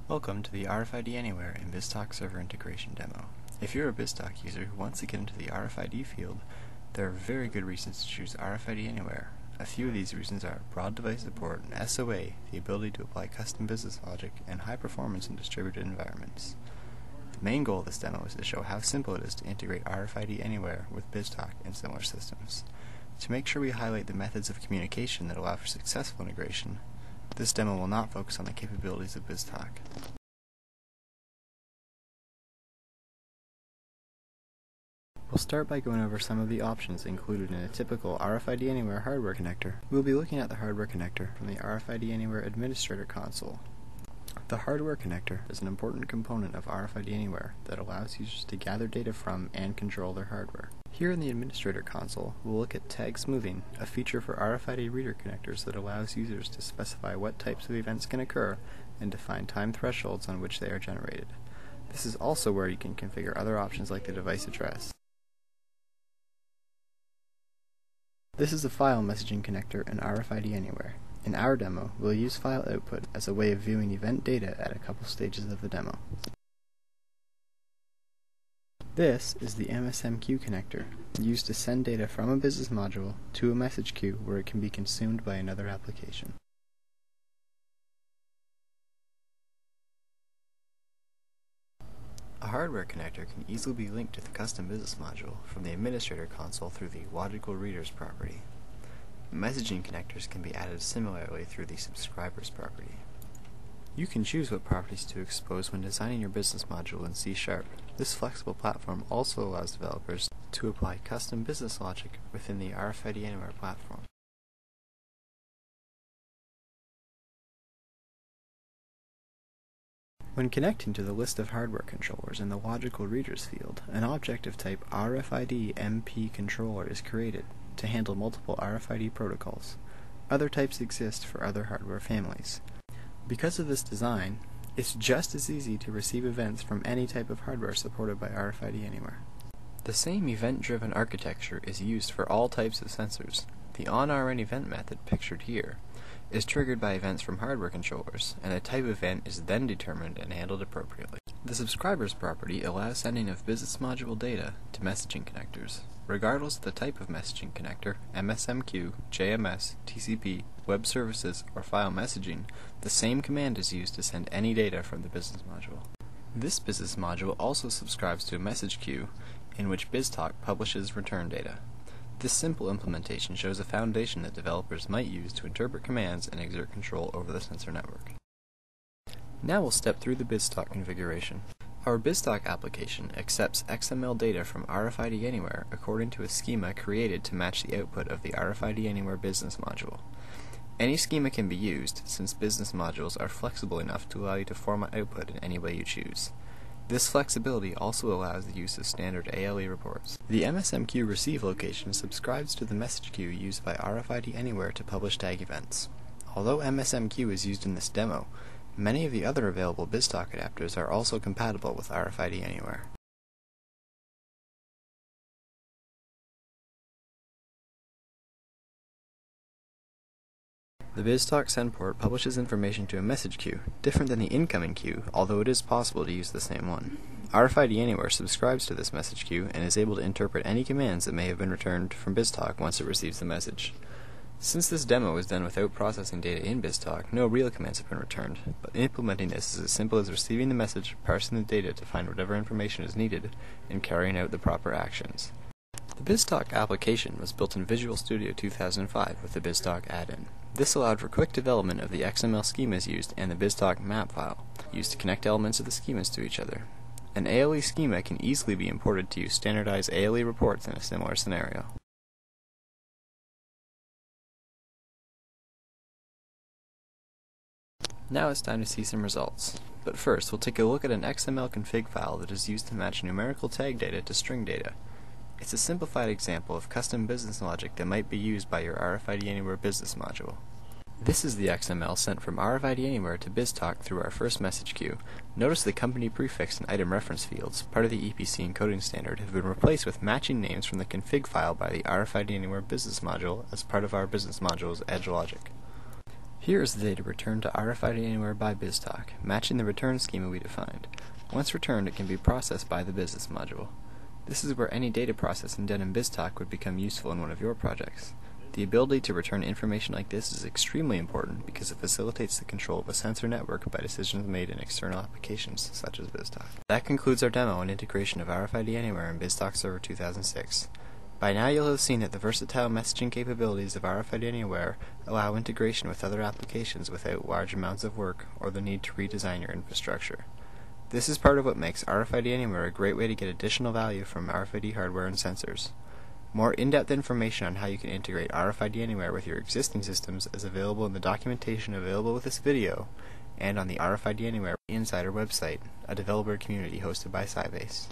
Welcome to the RFID Anywhere and BizTalk server integration demo. If you're a BizTalk user who wants to get into the RFID field, there are very good reasons to choose RFID Anywhere. A few of these reasons are broad device support and SOA, the ability to apply custom business logic, and high performance in distributed environments. The main goal of this demo is to show how simple it is to integrate RFID Anywhere with BizTalk and similar systems. To make sure we highlight the methods of communication that allow for successful integration, this demo will not focus on the capabilities of BizTalk. We'll start by going over some of the options included in a typical RFID Anywhere hardware connector. We'll be looking at the hardware connector from the RFID Anywhere Administrator console. The hardware connector is an important component of RFID Anywhere that allows users to gather data from and control their hardware. Here in the Administrator console, we'll look at tag smoothing, a feature for RFID reader connectors that allows users to specify what types of events can occur and define time thresholds on which they are generated. This is also where you can configure other options like the device address. This is a file messaging connector in RFID Anywhere. In our demo, we'll use file output as a way of viewing event data at a couple stages of the demo. This is the MSMQ connector, used to send data from a business module to a message queue where it can be consumed by another application. A hardware connector can easily be linked to the custom business module from the Administrator console through the Logical Readers property. Messaging connectors can be added similarly through the Subscribers property. You can choose what properties to expose when designing your business module in C#. This flexible platform also allows developers to apply custom business logic within the RFID Anywhere platform. When connecting to the list of hardware controllers in the Logical Readers field, an object of type RFID MP controller is created to handle multiple RFID protocols. Other types exist for other hardware families. Because of this design, it's just as easy to receive events from any type of hardware supported by RFID Anywhere. The same event-driven architecture is used for all types of sensors. The onRNEvent method, pictured here, is triggered by events from hardware controllers, and a type of event is then determined and handled appropriately. The Subscribers property allows sending of business module data to messaging connectors. Regardless of the type of messaging connector, MSMQ, JMS, TCP, web services, or file messaging, the same command is used to send any data from the business module. This business module also subscribes to a message queue in which BizTalk publishes return data. This simple implementation shows a foundation that developers might use to interpret commands and exert control over the sensor network. Now we'll step through the BizTalk configuration. Our BizTalk application accepts XML data from RFID Anywhere according to a schema created to match the output of the RFID Anywhere business module. Any schema can be used, since business modules are flexible enough to allow you to format output in any way you choose. This flexibility also allows the use of standard ALE reports. The MSMQ receive location subscribes to the message queue used by RFID Anywhere to publish tag events. Although MSMQ is used in this demo, many of the other available BizTalk adapters are also compatible with RFID Anywhere. The BizTalk send port publishes information to a message queue, different than the incoming queue, although it is possible to use the same one. RFID Anywhere subscribes to this message queue and is able to interpret any commands that may have been returned from BizTalk once it receives the message. Since this demo is done without processing data in BizTalk, no real commands have been returned, but implementing this is as simple as receiving the message, parsing the data to find whatever information is needed, and carrying out the proper actions. The BizTalk application was built in Visual Studio 2005 with the BizTalk add-in. This allowed for quick development of the XML schemas used and the BizTalk map file, used to connect elements of the schemas to each other. An ALE schema can easily be imported to use standardized ALE reports in a similar scenario. Now it's time to see some results. But first, we'll take a look at an XML config file that is used to match numerical tag data to string data. It's a simplified example of custom business logic that might be used by your RFID Anywhere business module. This is the XML sent from RFID Anywhere to BizTalk through our first message queue. Notice the company prefix and item reference fields, part of the EPC encoding standard, have been replaced with matching names from the config file by the RFID Anywhere business module as part of our business module's edge logic. Here is the data returned to RFID Anywhere by BizTalk, matching the return schema we defined. Once returned, it can be processed by the business module. This is where any data processing done in BizTalk would become useful in one of your projects. The ability to return information like this is extremely important because it facilitates the control of a sensor network by decisions made in external applications such as BizTalk. That concludes our demo and integration of RFID Anywhere in BizTalk Server 2006. By now you'll have seen that the versatile messaging capabilities of RFID Anywhere allow integration with other applications without large amounts of work or the need to redesign your infrastructure. This is part of what makes RFID Anywhere a great way to get additional value from RFID hardware and sensors. More in-depth information on how you can integrate RFID Anywhere with your existing systems is available in the documentation available with this video and on the RFID Anywhere Insider website, a developer community hosted by Sybase.